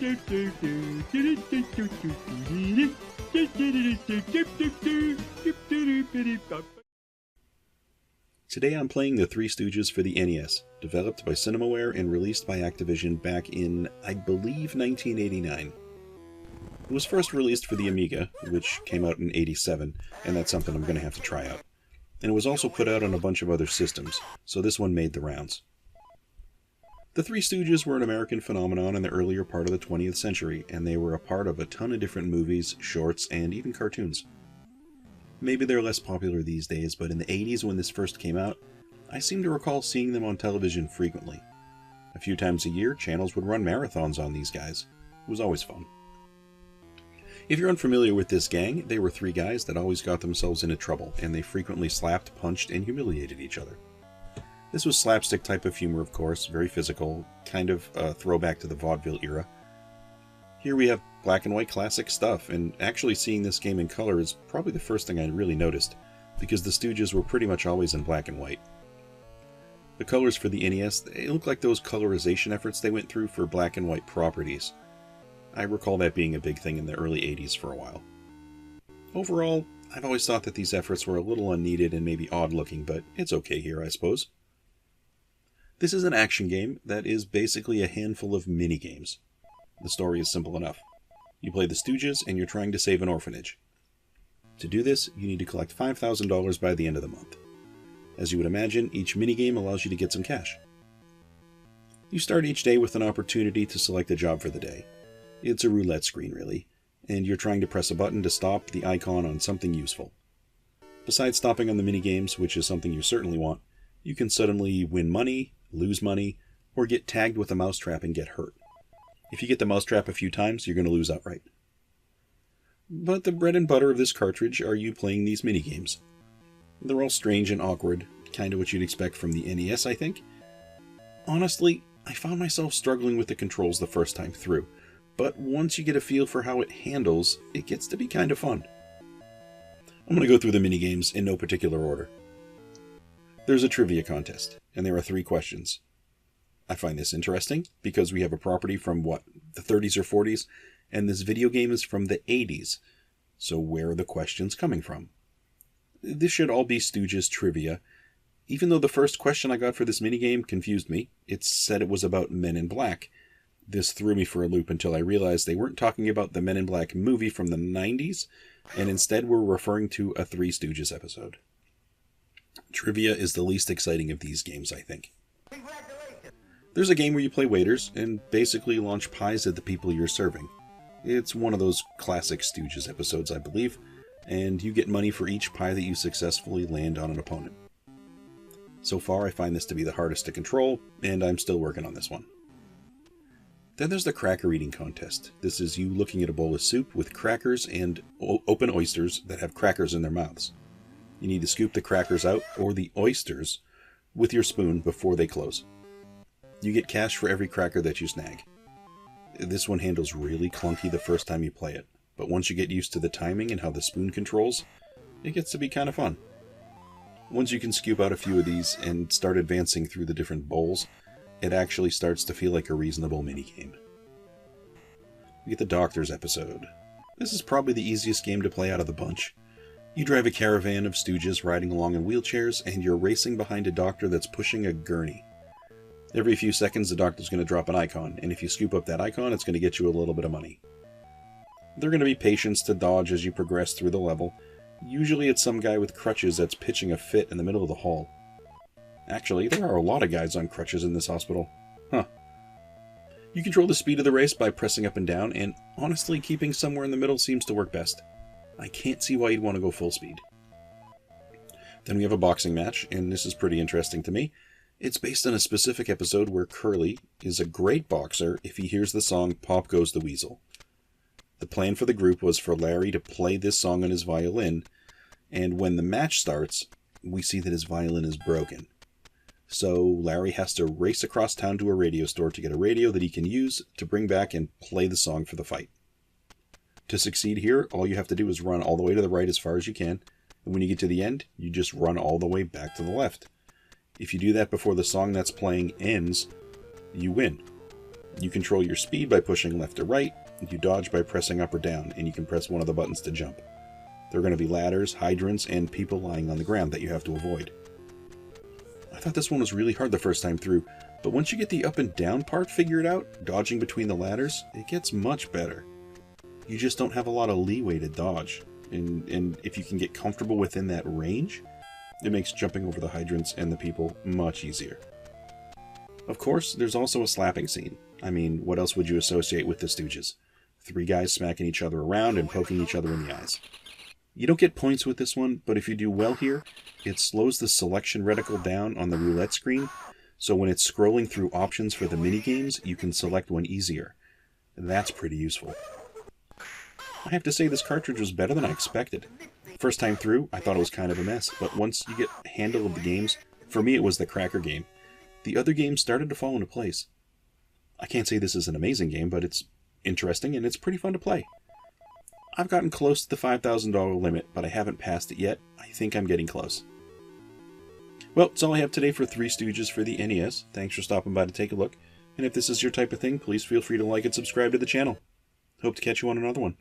Today I'm playing the Three Stooges for the NES, developed by Cinemaware and released by Activision back in, I believe, 1989. It was first released for the Amiga, which came out in '87, and that's something I'm going to have to try out. And it was also put out on a bunch of other systems, so this one made the rounds. The Three Stooges were an American phenomenon in the earlier part of the 20th century, and they were a part of a ton of different movies, shorts, and even cartoons. Maybe they're less popular these days, but in the 80s when this first came out, I seem to recall seeing them on television frequently. A few times a year, channels would run marathons on these guys. It was always fun. If you're unfamiliar with this gang, they were three guys that always got themselves into trouble, and they frequently slapped, punched, and humiliated each other. This was slapstick type of humor, of course, very physical, kind of a throwback to the vaudeville era. Here we have black and white classic stuff, and actually seeing this game in color is probably the first thing I really noticed, because the Stooges were pretty much always in black and white. The colors for the NES, they look like those colorization efforts they went through for black and white properties. I recall that being a big thing in the early 80s for a while. Overall, I've always thought that these efforts were a little unneeded and maybe odd looking, but it's okay here, I suppose. This is an action game that is basically a handful of mini-games. The story is simple enough. You play the Stooges and you're trying to save an orphanage. To do this, you need to collect $5,000 by the end of the month. As you would imagine, each minigame allows you to get some cash. You start each day with an opportunity to select a job for the day. It's a roulette screen, really, and you're trying to press a button to stop the icon on something useful. Besides stopping on the minigames, which is something you certainly want, you can suddenly win money, lose money, or get tagged with a mousetrap and get hurt. If you get the mousetrap a few times, you're going to lose outright. But the bread and butter of this cartridge are you playing these minigames. They're all strange and awkward, kind of what you'd expect from the NES, I think. Honestly, I found myself struggling with the controls the first time through, but once you get a feel for how it handles, it gets to be kind of fun. I'm going to go through the minigames in no particular order. There's a trivia contest, and there are 3 questions. I find this interesting because we have a property from, the 30s or 40s, and this video game is from the 80s. So where are the questions coming from? This should all be Stooges trivia, even though the first question I got for this minigame confused me. It said it was about Men in Black. This threw me for a loop until I realized they weren't talking about the Men in Black movie from the 90s, and instead were referring to a Three Stooges episode. Trivia is the least exciting of these games, I think. There's a game where you play waiters and basically launch pies at the people you're serving. It's one of those classic Stooges episodes, I believe, and you get money for each pie that you successfully land on an opponent. So far, I find this to be the hardest to control, and I'm still working on this one. Then there's the cracker eating contest. This is you looking at a bowl of soup with crackers and open oysters that have crackers in their mouths. You need to scoop the crackers out, or the oysters, with your spoon before they close. You get cash for every cracker that you snag. This one handles really clunky the first time you play it, but once you get used to the timing and how the spoon controls, it gets to be kind of fun. Once you can scoop out a few of these and start advancing through the different bowls, it actually starts to feel like a reasonable minigame. We get the Doctor's episode. This is probably the easiest game to play out of the bunch. You drive a caravan of Stooges riding along in wheelchairs, and you're racing behind a doctor that's pushing a gurney. Every few seconds the doctor's going to drop an icon, and if you scoop up that icon, it's going to get you a little bit of money. There are going to be patients to dodge as you progress through the level. Usually it's some guy with crutches that's pitching a fit in the middle of the hall. Actually, there are a lot of guys on crutches in this hospital. Huh. You control the speed of the race by pressing up and down, and honestly, keeping somewhere in the middle seems to work best. I can't see why you'd want to go full speed. Then we have a boxing match, and this is pretty interesting to me. It's based on a specific episode where Curly is a great boxer if he hears the song Pop Goes the Weasel. The plan for the group was for Larry to play this song on his violin, and when the match starts, we see that his violin is broken. So Larry has to race across town to a radio store to get a radio that he can use to bring back and play the song for the fight. To succeed here, all you have to do is run all the way to the right as far as you can, and when you get to the end, you just run all the way back to the left. If you do that before the song that's playing ends, you win. You control your speed by pushing left or right, and you dodge by pressing up or down, and you can press one of the buttons to jump. There are going to be ladders, hydrants, and people lying on the ground that you have to avoid. I thought this one was really hard the first time through, but once you get the up and down part figured out, dodging between the ladders, it gets much better. You just don't have a lot of leeway to dodge, and if you can get comfortable within that range, it makes jumping over the hydrants and the people much easier. Of course, there's also a slapping scene. I mean, what else would you associate with the Stooges? 3 guys smacking each other around and poking each other in the eyes. You don't get points with this one, but if you do well here, it slows the selection reticle down on the roulette screen, so when it's scrolling through options for the minigames, you can select one easier. That's pretty useful. I have to say this cartridge was better than I expected. First time through, I thought it was kind of a mess, but once you get a handle of the games, for me it was the cracker game, the other games started to fall into place. I can't say this is an amazing game, but it's interesting and it's pretty fun to play. I've gotten close to the $5,000 limit, but I haven't passed it yet. I think I'm getting close. Well, that's all I have today for Three Stooges for the NES. Thanks for stopping by to take a look. And if this is your type of thing, please feel free to like and subscribe to the channel. Hope to catch you on another one.